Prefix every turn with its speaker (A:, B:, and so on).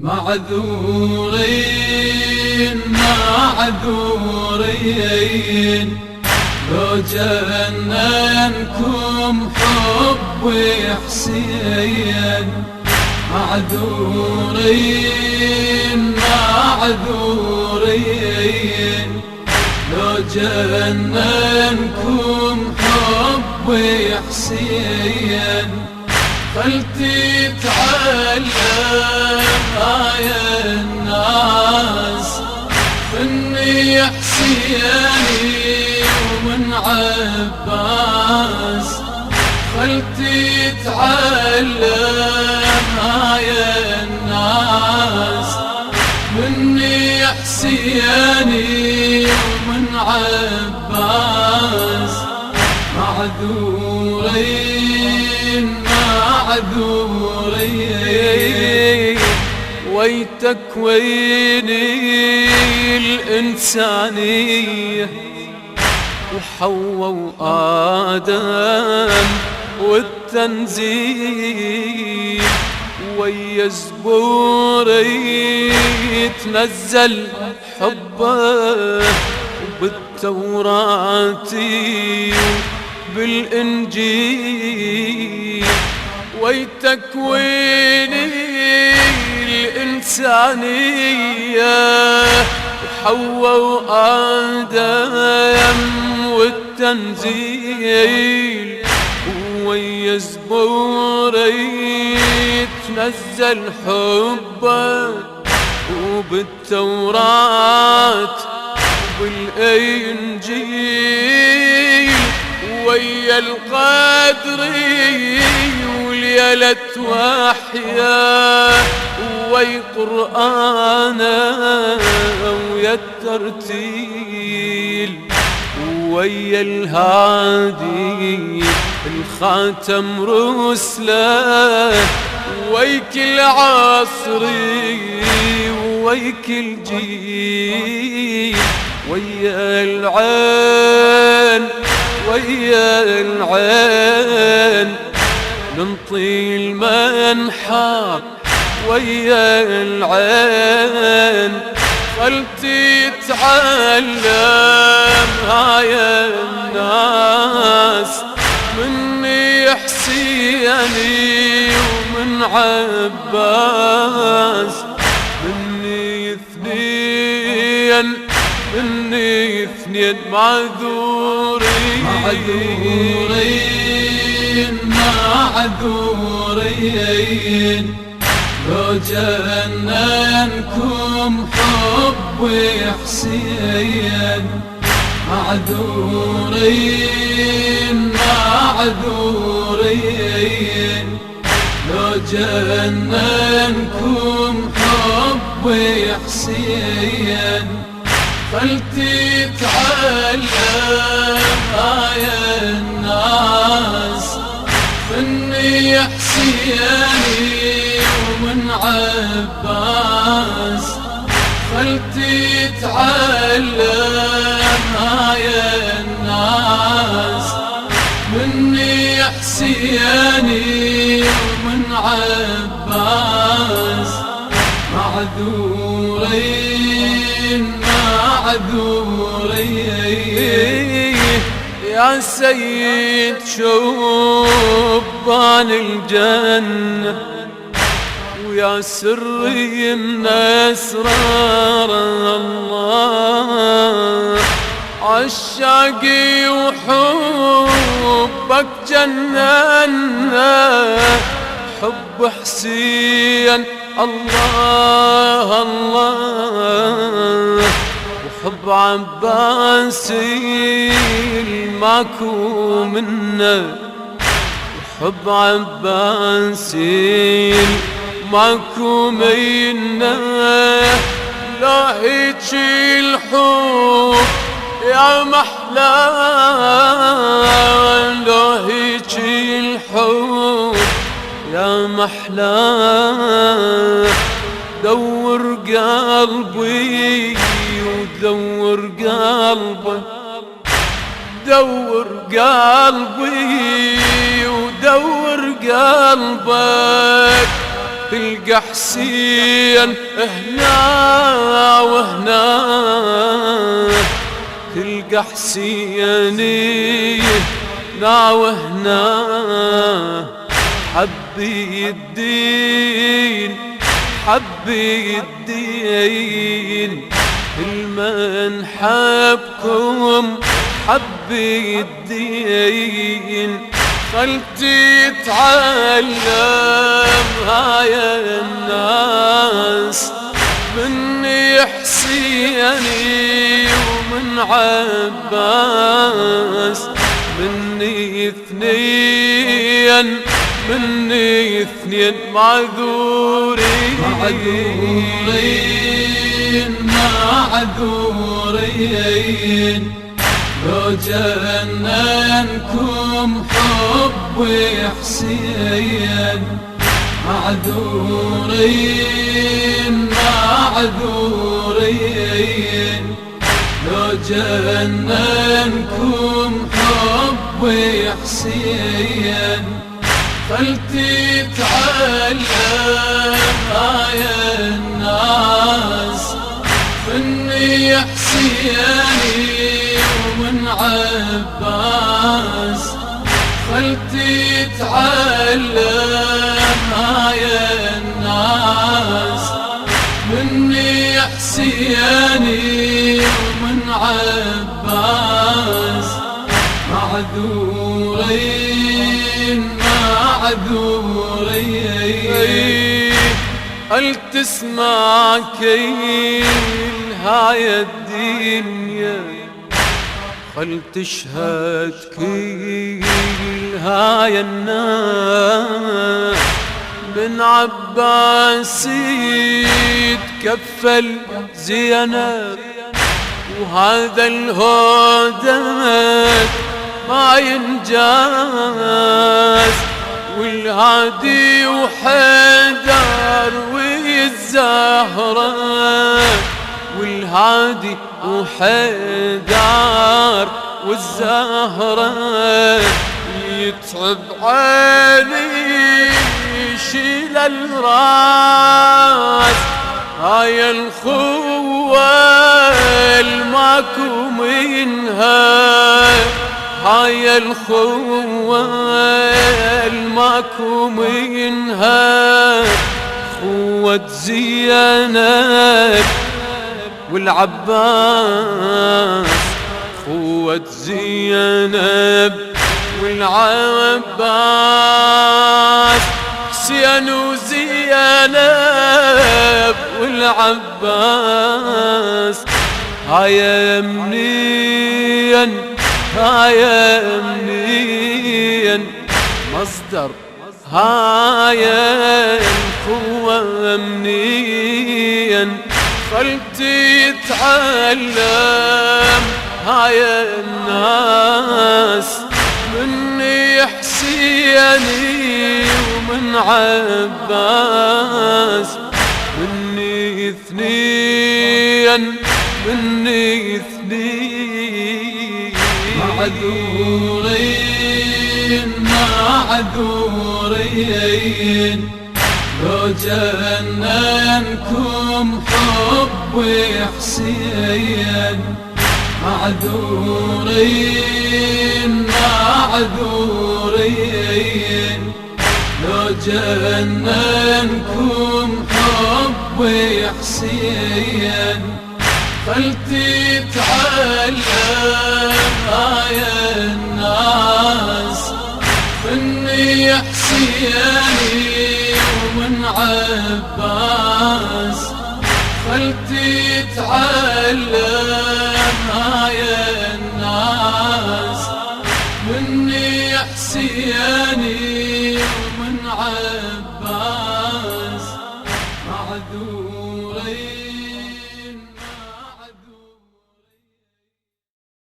A: معذورين معذورين لو جننكم حب حسين. معذورين معذورين لو جننكم حب حسين. فلتتعلم يا الناس إني حسيني ومن عباس. فلتتعلم يا الناس مني حسيني ومن عباس. معذورين معذورين ويتك ويني الإنسانية وحواء وآدم والتنزيل. ويا زبوري يتنزل حبه وبالتوراة بالإنجيل. ويتكويني الإنسانية وحواء وآدم والتنزيل. ويا زبوري يتنزل حبه وبالتوراة وبالإنجيل. ويا القدري وليلة وحيا ويا قرآنا ويا الترتيل. ويا الهادي الخاتم رسله ويا كل عصري ويا كل جيل. ويا العين ويا العين ننطي المنحر. ويا العين فلتتعلم يا الناس مني حسيني ومن عباس. مني اثنين معذورين معذورين معذورين لو جننكم حب حسين. معذورين معذورين لو جننكم حب حسين. فلتتعلم يا الناس إني حسيني ومن عباس. فلتتعلم يا الناس مني حسيني ومن عباس. معذورين معذورين يا سيد شبان الجنة ويا سري من أسرار الله. عشاقي وحبك جننا حب حسين الله الله. وحب عباسي ماكو منه وحب عباسي ماكو منه. لا هيك الحب يا محلى لا هيك الحب يا محلى. دور قلبي ودور قلبي دور قلبي ودور قلبك تلقى حسين هنا وهنا، تلقى حسيني هنا وهنا، حبي الدين حبي الدين، كل من حبكم حبي الدين، خلتي تعلم هاي الناس مني حسيني ومن عباس، مني اثنين مني اثنين معذورين معذورين، لو جننكم حب حسين، معذورين معذورين، لو جننكم حب حسين، خلتي تعلم هاي الناس مني حسيني ومن عباس، خلتي تعلم هاي الناس مني حسيني ومن عباس، معذورين معذورين، هل تسمع كل هاي الدنيا، خل تشهد كل هاي الناس، من عباس يتكفل زينب، وهذا الهدى ما ينجاز، والهادي وحيدر والزهرة، والهادي وحيدر والزهرة، يتعب عيني يشيل الراس، هاي الخوة الماكو منها، هاي الخوة الماكو منها، خوة زينب والعباس، خوة زينب والعباس، حسين وزينب والعباس، هاي منين هاي منين مصدر هاي القوة منين، خلتي تعلم هاي الناس مني حسيني ومن عباس، مني اثنين مني اثنين، معذورين معذورين، لو جننكم حب حسين، معذورين معذورين، لو جننكم حب حسين، خلتي تعلم هاي الناس مني حسيني ومن عباس، خلتي تعلم هاي الناس مني حسيني ومن عباس.